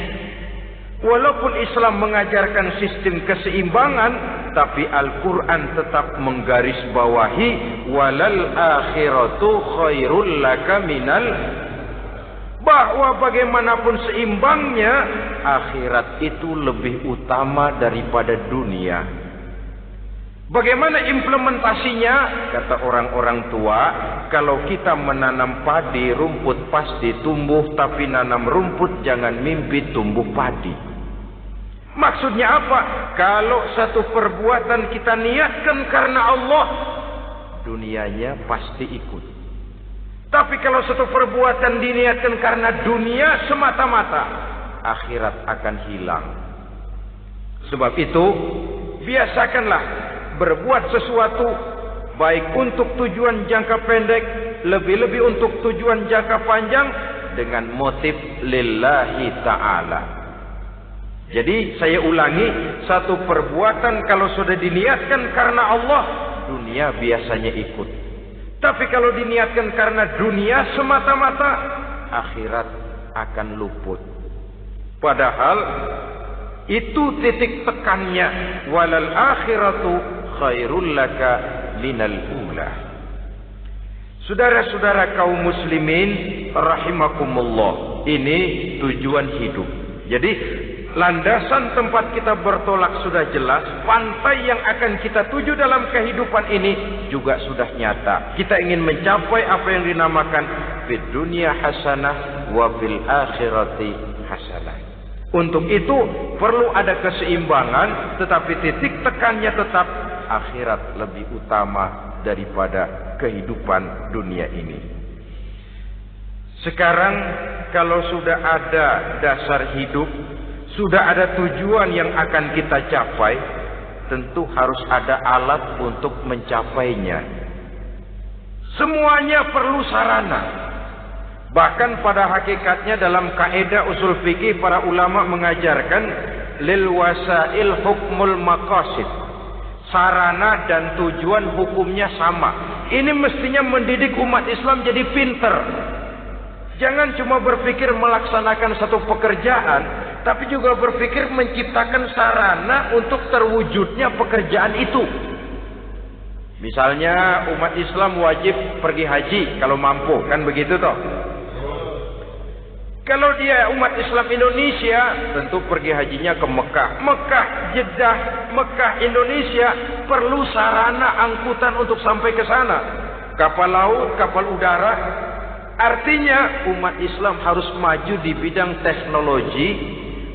Walaupun Islam mengajarkan sistem keseimbangan, tapi Al-Quran tetap menggarisbawahi walal akhiratu khairul laka minal. bahwa bagaimanapun seimbangnya, akhirat itu lebih utama daripada dunia. Bagaimana implementasinya? Kata orang-orang tua, kalau kita menanam padi, rumput pasti tumbuh, tapi nanam rumput jangan mimpi tumbuh padi. Maksudnya apa? Kalau satu perbuatan kita niatkan karena Allah, dunianya pasti ikut. Tapi kalau satu perbuatan diniatkan karena dunia semata-mata, akhirat akan hilang. Sebab itu, biasakanlah berbuat sesuatu baik untuk tujuan jangka pendek, lebih-lebih untuk tujuan jangka panjang dengan motif lillahi ta'ala. Jadi saya ulangi, satu perbuatan kalau sudah diniatkan karena Allah, dunia biasanya ikut. Tapi kalau diniatkan karena dunia semata-mata, akhirat akan luput. Padahal itu titik tekannya, walal akhiratu khairul laka minal ula. Saudara-saudara kaum muslimin rahimakumullah, ini tujuan hidup. Jadi landasan tempat kita bertolak sudah jelas, pantai yang akan kita tuju dalam kehidupan ini juga sudah nyata. Kita ingin mencapai apa yang dinamakan fid dunya hasanah wa fil akhirati hasanah. Untuk itu perlu ada keseimbangan, tetapi titik tekannya tetap akhirat lebih utama daripada kehidupan dunia ini. Sekarang kalau sudah ada dasar hidup, sudah ada tujuan yang akan kita capai, tentu harus ada alat untuk mencapainya. Semuanya perlu sarana. Bahkan pada hakikatnya dalam kaidah usul fikih para ulama mengajarkan lil wasail hukmul maqasid. Sarana dan tujuan hukumnya sama. Ini mestinya mendidik umat Islam jadi pinter. Jangan cuma berpikir melaksanakan satu pekerjaan, tapi juga berpikir menciptakan sarana untuk terwujudnya pekerjaan itu. Misalnya umat Islam wajib pergi haji kalau mampu, kan begitu toh? Kalau dia umat Islam Indonesia, tentu pergi hajinya ke Mekah. Mekah, Jeddah, Mekah, Indonesia perlu sarana angkutan untuk sampai ke sana. Kapal laut, kapal udara. Artinya umat Islam harus maju di bidang teknologi,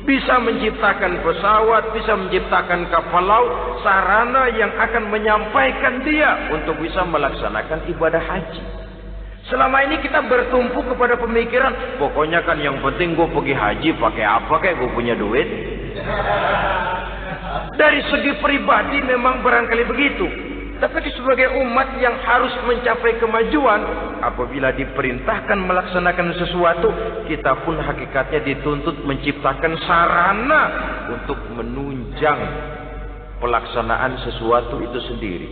bisa menciptakan pesawat, bisa menciptakan kapal laut, sarana yang akan menyampaikan dia untuk bisa melaksanakan ibadah haji. Selama ini kita bertumpu kepada pemikiran, pokoknya kan yang penting gue pergi haji pakai apa kayak gue punya duit. Dari segi pribadi memang barangkali begitu. Tapi sebagai umat yang harus mencapai kemajuan, apabila diperintahkan melaksanakan sesuatu, kita pun hakikatnya dituntut menciptakan sarana untuk menunjang pelaksanaan sesuatu itu sendiri.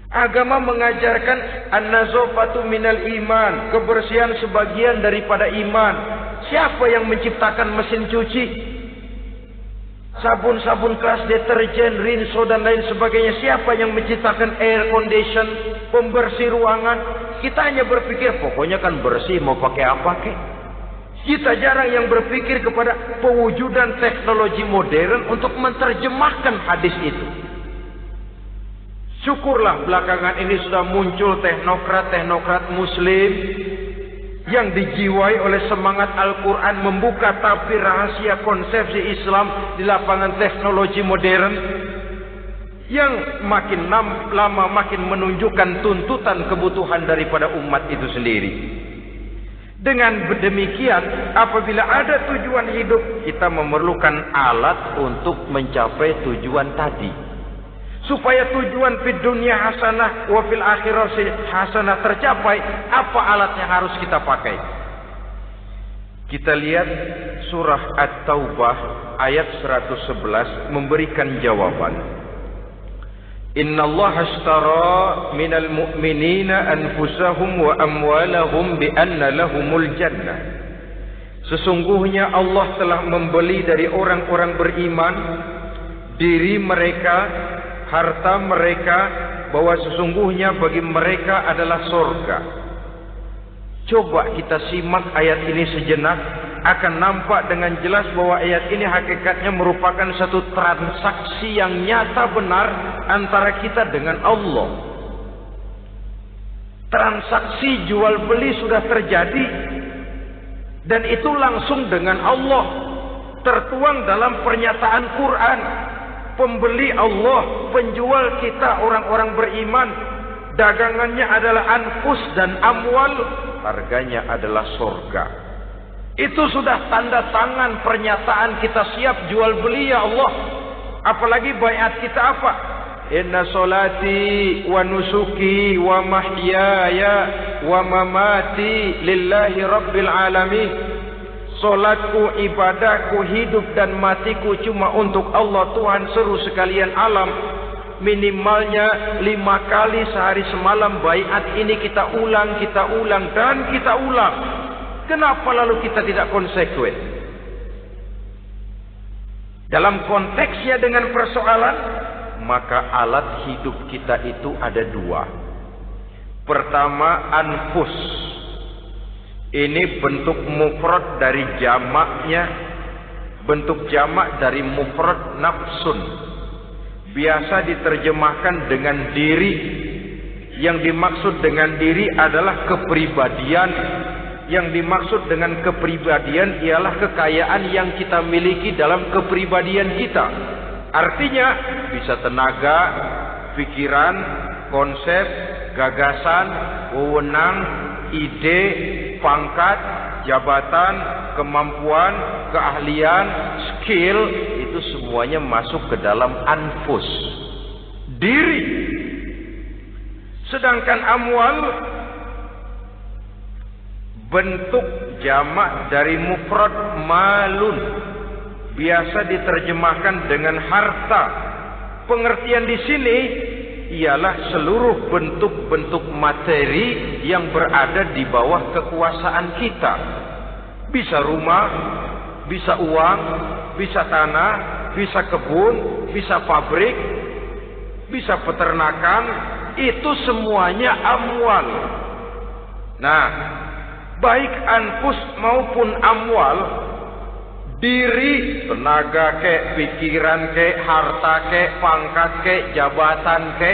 Agama mengajarkan an-nazafatu minal iman, kebersihan sebagian daripada iman. Siapa yang menciptakan mesin cuci? Sabun-sabun keras, deterjen, rinso dan lain sebagainya. Siapa yang menciptakan air condition, pembersih ruangan? Kita hanya berpikir pokoknya kan bersih, mau pakai apa kek? Kita jarang yang berpikir kepada pewujudan teknologi modern untuk menerjemahkan hadis itu. Syukurlah belakangan ini sudah muncul teknokrat-teknokrat muslim yang dijiwai oleh semangat Al-Quran membuka tabir rahasia konsepsi Islam di lapangan teknologi modern yang makin lama makin menunjukkan tuntutan kebutuhan daripada umat itu sendiri. Dengan demikian, apabila ada tujuan hidup, kita memerlukan alat untuk mencapai tujuan tadi. Supaya tujuan fid dunya hasanah wa fil akhirati hasanah tercapai, apa alat yang harus kita pakai? Kita lihat surah At-Taubah ayat 111 memberikan jawaban. Innallaha ashtara minal mu'minina anfusahum wa amwalahum bi anna lahumul jannah. Sesungguhnya Allah telah membeli dari orang-orang beriman diri mereka, harta mereka, bahwa sesungguhnya bagi mereka adalah surga. Coba kita simak ayat ini sejenak, akan nampak dengan jelas bahwa ayat ini hakikatnya merupakan satu transaksi yang nyata benar antara kita dengan Allah. Transaksi jual beli sudah terjadi, dan itu langsung dengan Allah, tertuang dalam pernyataan Quran. Pembeli Allah, penjual kita orang-orang beriman. Dagangannya adalah anfus dan amwal, harganya adalah surga. Itu sudah tanda tangan pernyataan kita siap jual beli ya Allah. Apalagi baiat kita apa? Inna solati wa nusuki wa mahyaya wa mamati lillahi rabbil alamin. Solatku, ibadahku, hidup dan matiku cuma untuk Allah Tuhan seluruh sekalian alam. Minimalnya 5 kali sehari semalam baiat ini kita ulang dan kita ulang. Kenapa lalu kita tidak konsekuen? Dalam konteksnya dengan persoalan, maka alat hidup kita itu ada 2. Pertama, anfus. Ini bentuk mufrad dari jamaknya, bentuk jamak dari mufrad nafsun. Biasa diterjemahkan dengan diri. Yang dimaksud dengan diri adalah kepribadian. Yang dimaksud dengan kepribadian ialah kekayaan yang kita miliki dalam kepribadian kita. Artinya bisa tenaga, pikiran, konsep, gagasan, wewenang, ide, pangkat, jabatan, kemampuan, keahlian, skill, itu semuanya masuk ke dalam anfus, diri. Sedangkan amwal bentuk jamak dari mufrad malun, biasa diterjemahkan dengan harta. Pengertian di sini ialah seluruh bentuk-bentuk materi yang berada di bawah kekuasaan kita. Bisa rumah, bisa uang, bisa tanah, bisa kebun, bisa pabrik, bisa peternakan, itu semuanya amwal. Nah, baik anfus maupun amwal, diri, tenaga ke, pikiran ke, harta ke, pangkat ke, jabatan ke,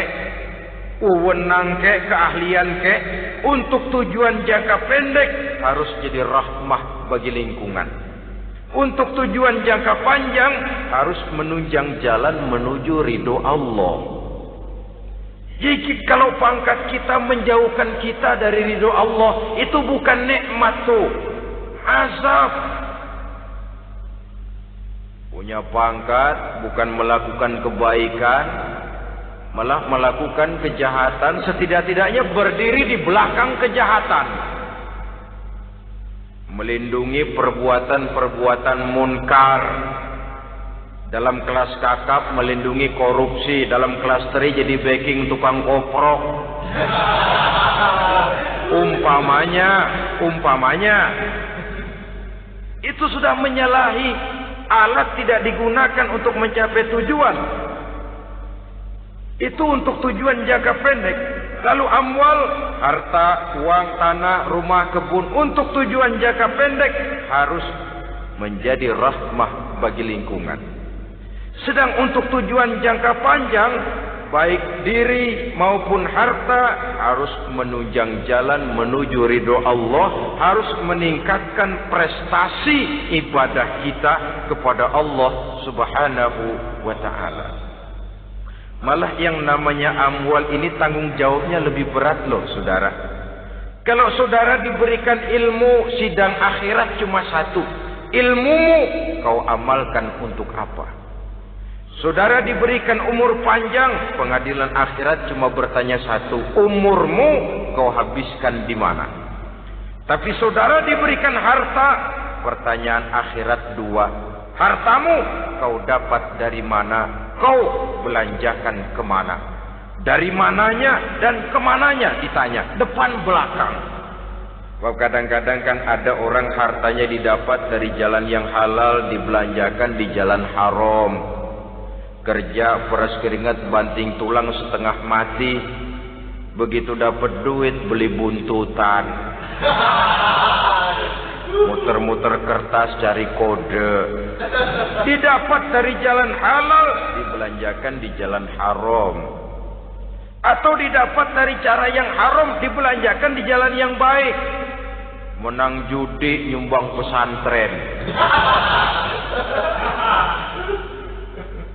wewenang ke, keahlian ke, untuk tujuan jangka pendek harus jadi rahmah bagi lingkungan. Untuk tujuan jangka panjang harus menunjang jalan menuju ridho Allah. Jadi kalau pangkat kita menjauhkan kita dari ridho Allah, itu bukan nikmat tuh, azab. Punya pangkat bukan melakukan kebaikan, malah melakukan kejahatan, setidak-tidaknya berdiri di belakang kejahatan. Melindungi perbuatan-perbuatan munkar. Dalam kelas kakap melindungi korupsi, dalam kelas 3 jadi backing tukang koprok. Umpamanya itu sudah menyalahi. Alat tidak digunakan untuk mencapai tujuan. Itu untuk tujuan jangka pendek. Lalu amwal, harta, uang, tanah, rumah, kebun, untuk tujuan jangka pendek harus menjadi rahmah bagi lingkungan. Sedang untuk tujuan jangka panjang, baik diri maupun harta harus menunjang jalan menuju ridho Allah, harus meningkatkan prestasi ibadah kita kepada Allah Subhanahu wa ta'ala. Malah yang namanya amwal ini tanggung jawabnya lebih berat loh saudara. Kalau saudara diberikan ilmu, sidang akhirat cuma satu. Ilmumu kau amalkan untuk apa? Saudara diberikan umur panjang, pengadilan akhirat cuma bertanya satu. Umurmu kau habiskan di mana? Tapi saudara diberikan harta, pertanyaan akhirat 2. Hartamu kau dapat dari mana? Kau belanjakan kemana? Dari mananya dan kemananya ditanya, depan belakang. Sebab kadang-kadang kan ada orang hartanya didapat dari jalan yang halal, dibelanjakan di jalan haram. Kerja peras keringat banting tulang setengah mati, begitu dapat duit beli buntutan. Muter-muter kertas cari kode. Didapat dari jalan halal, dibelanjakan di jalan haram. Atau didapat dari cara yang haram, dibelanjakan di jalan yang baik. Menang judi, nyumbang pesantren.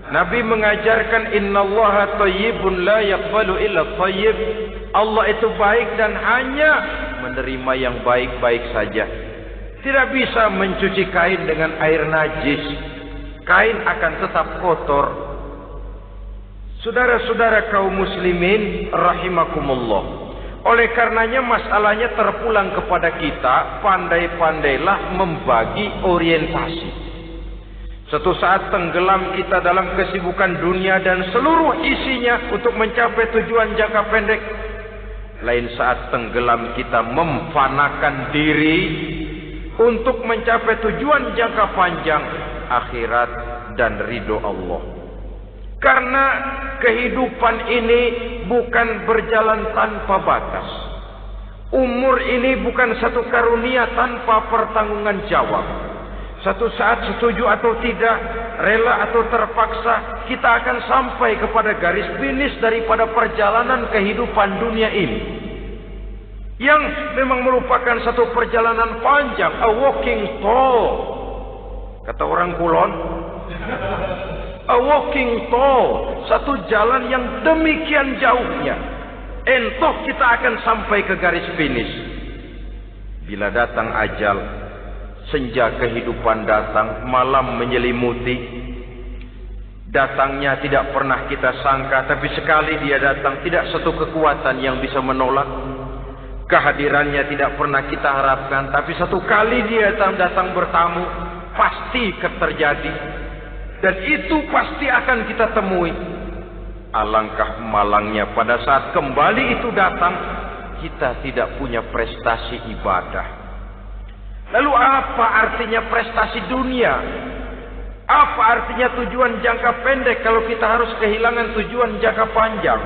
Nabi mengajarkan innallaha thayyibun la yaqbalu illa thayyib. Allah itu baik dan hanya menerima yang baik-baik saja. Tidak bisa mencuci kain dengan air najis. Kain akan tetap kotor. Saudara-saudara kaum muslimin rahimakumullah. Oleh karenanya masalahnya terpulang kepada kita, pandai-pandailah membagi orientasi. Suatu saat tenggelam kita dalam kesibukan dunia dan seluruh isinya untuk mencapai tujuan jangka pendek. Lain saat tenggelam kita memfanakan diri untuk mencapai tujuan jangka panjang, akhirat dan ridho Allah. Karena kehidupan ini bukan berjalan tanpa batas. Umur ini bukan satu karunia tanpa pertanggungan jawab. Satu saat setuju atau tidak, rela atau terpaksa, kita akan sampai kepada garis finish daripada perjalanan kehidupan dunia ini. Yang memang merupakan satu perjalanan panjang, a walking tall. Kata orang Kulon, a walking tall, satu jalan yang demikian jauhnya. Entah kita akan sampai ke garis finish. Bila datang ajal, senja kehidupan datang, malam menyelimuti. Datangnya tidak pernah kita sangka, tapi sekali dia datang, tidak satu kekuatan yang bisa menolak. Kehadirannya tidak pernah kita harapkan, tapi satu kali dia datang bertamu, pasti terjadi. Dan itu pasti akan kita temui. Alangkah malangnya pada saat kembali itu datang, kita tidak punya prestasi ibadah. Lalu apa artinya prestasi dunia? Apa artinya tujuan jangka pendek kalau kita harus kehilangan tujuan jangka panjang?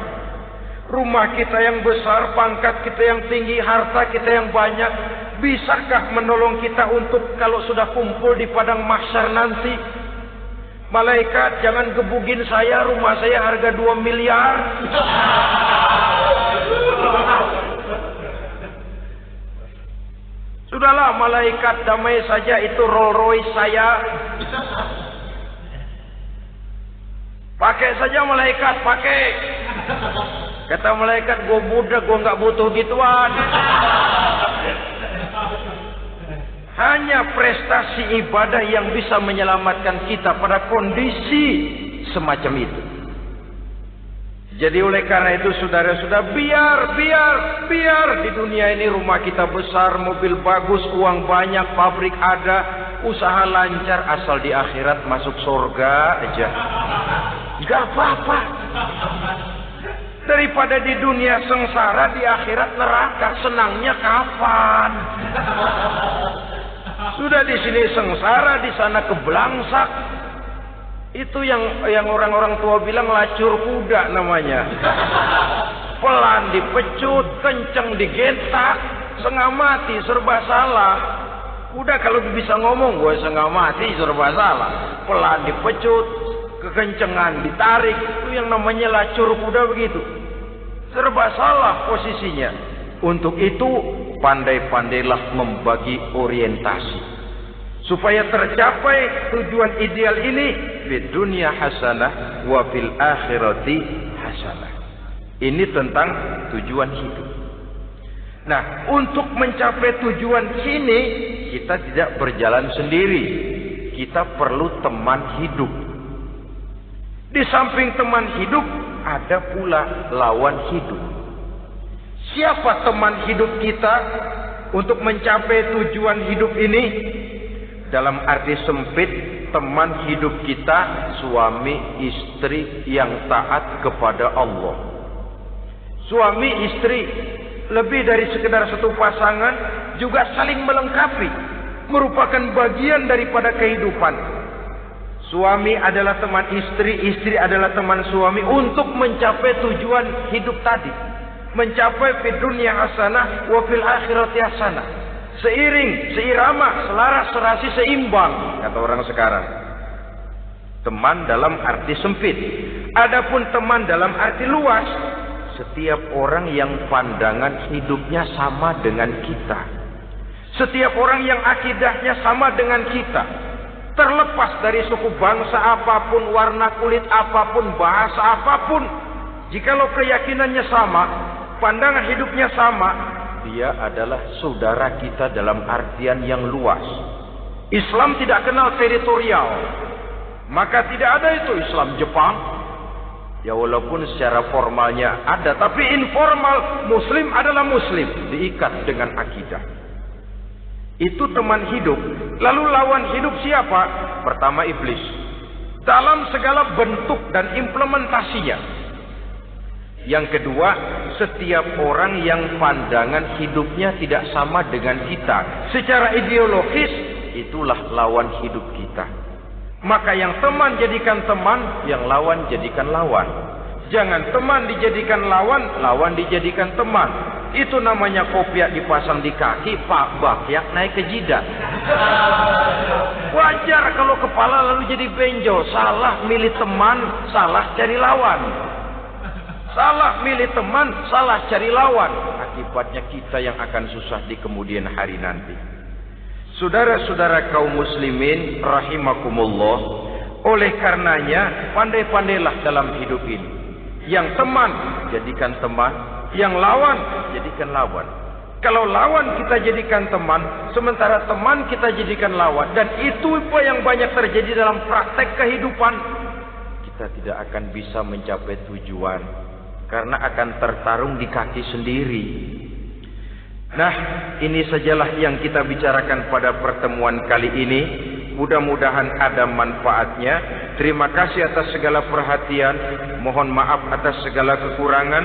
Rumah kita yang besar, pangkat kita yang tinggi, harta kita yang banyak, bisakah menolong kita untuk kalau sudah kumpul di padang mahsyar nanti? Malaikat, jangan gebugin saya, rumah saya harga 2 miliar. Sudahlah malaikat, damai saja, itu Rolls Royce saya. Pakai saja malaikat, pakai. Kata malaikat, gue budak, gue nggak butuh gituan. Hanya prestasi ibadah yang bisa menyelamatkan kita pada kondisi semacam itu. Jadi oleh karena itu saudara-saudara, biar di dunia ini rumah kita besar, mobil bagus, uang banyak, pabrik ada, usaha lancar, asal di akhirat masuk surga aja. Gak apa-apa. Daripada di dunia sengsara, di akhirat neraka, senangnya kapan? Sudah di sini sengsara, di sana kebelangsak. Itu yang orang-orang tua bilang lacur kuda namanya. Pelan dipecut, kenceng digentak, setengah mati, serba salah. Kuda kalau bisa ngomong, gue setengah mati, serba salah. Pelan dipecut, kekencengan ditarik, itu yang namanya lacur kuda begitu. Serba salah posisinya. Untuk itu pandai-pandailah membagi orientasi supaya tercapai tujuan ideal ini, fid dunya hasanah wa fil akhirati hasanah. Ini tentang tujuan hidup. Nah, untuk mencapai tujuan ini kita tidak berjalan sendiri. Kita perlu teman hidup. Di samping teman hidup ada pula lawan hidup. Siapa teman hidup kita untuk mencapai tujuan hidup ini? Dalam arti sempit, teman hidup kita suami istri yang taat kepada Allah. Suami istri lebih dari sekedar satu pasangan, juga saling melengkapi, merupakan bagian daripada kehidupan. Suami adalah teman istri, istri adalah teman suami untuk mencapai tujuan hidup tadi. mencapai fid dunya hasanah wa fil akhirati hasanah. Seiring, seirama, selaras, serasi, seimbang, kata orang sekarang. Teman dalam arti sempit. Adapun teman dalam arti luas, setiap orang yang pandangan hidupnya sama dengan kita. Setiap orang yang akidahnya sama dengan kita. Terlepas dari suku bangsa apapun, warna kulit apapun, bahasa apapun. Jikalau keyakinannya sama, pandangan hidupnya sama, dia adalah saudara kita dalam artian yang luas. Islam tidak kenal teritorial. Maka tidak ada itu Islam Jepang. Ya walaupun secara formalnya ada, tapi informal Muslim adalah Muslim, diikat dengan akidah. Itu teman hidup. Lalu lawan hidup siapa? Pertama iblis. Dalam segala bentuk dan implementasinya. Yang kedua, setiap orang yang pandangan hidupnya tidak sama dengan kita. Secara ideologis, itulah lawan hidup kita. Maka yang teman jadikan teman, yang lawan jadikan lawan. Jangan teman dijadikan lawan, lawan dijadikan teman. Itu namanya kopiah dipasang di kaki, pak bakyak naik ke jidat. Wajar kalau kepala lalu jadi benjol. Salah milih teman, salah cari lawan. Salah milih teman, salah cari lawan. Akibatnya kita yang akan susah di kemudian hari nanti. Saudara-saudara kaum muslimin rahimakumullah, oleh karenanya pandai-pandailah dalam hidup ini. Yang teman jadikan teman, yang lawan jadikan lawan. Kalau lawan kita jadikan teman, sementara teman kita jadikan lawan, dan itu yang banyak terjadi dalam praktek kehidupan, kita tidak akan bisa mencapai tujuan karena akan tertarung di kaki sendiri. Nah, ini sajalah yang kita bicarakan pada pertemuan kali ini. Mudah-mudahan ada manfaatnya. Terima kasih atas segala perhatian. Mohon maaf atas segala kekurangan.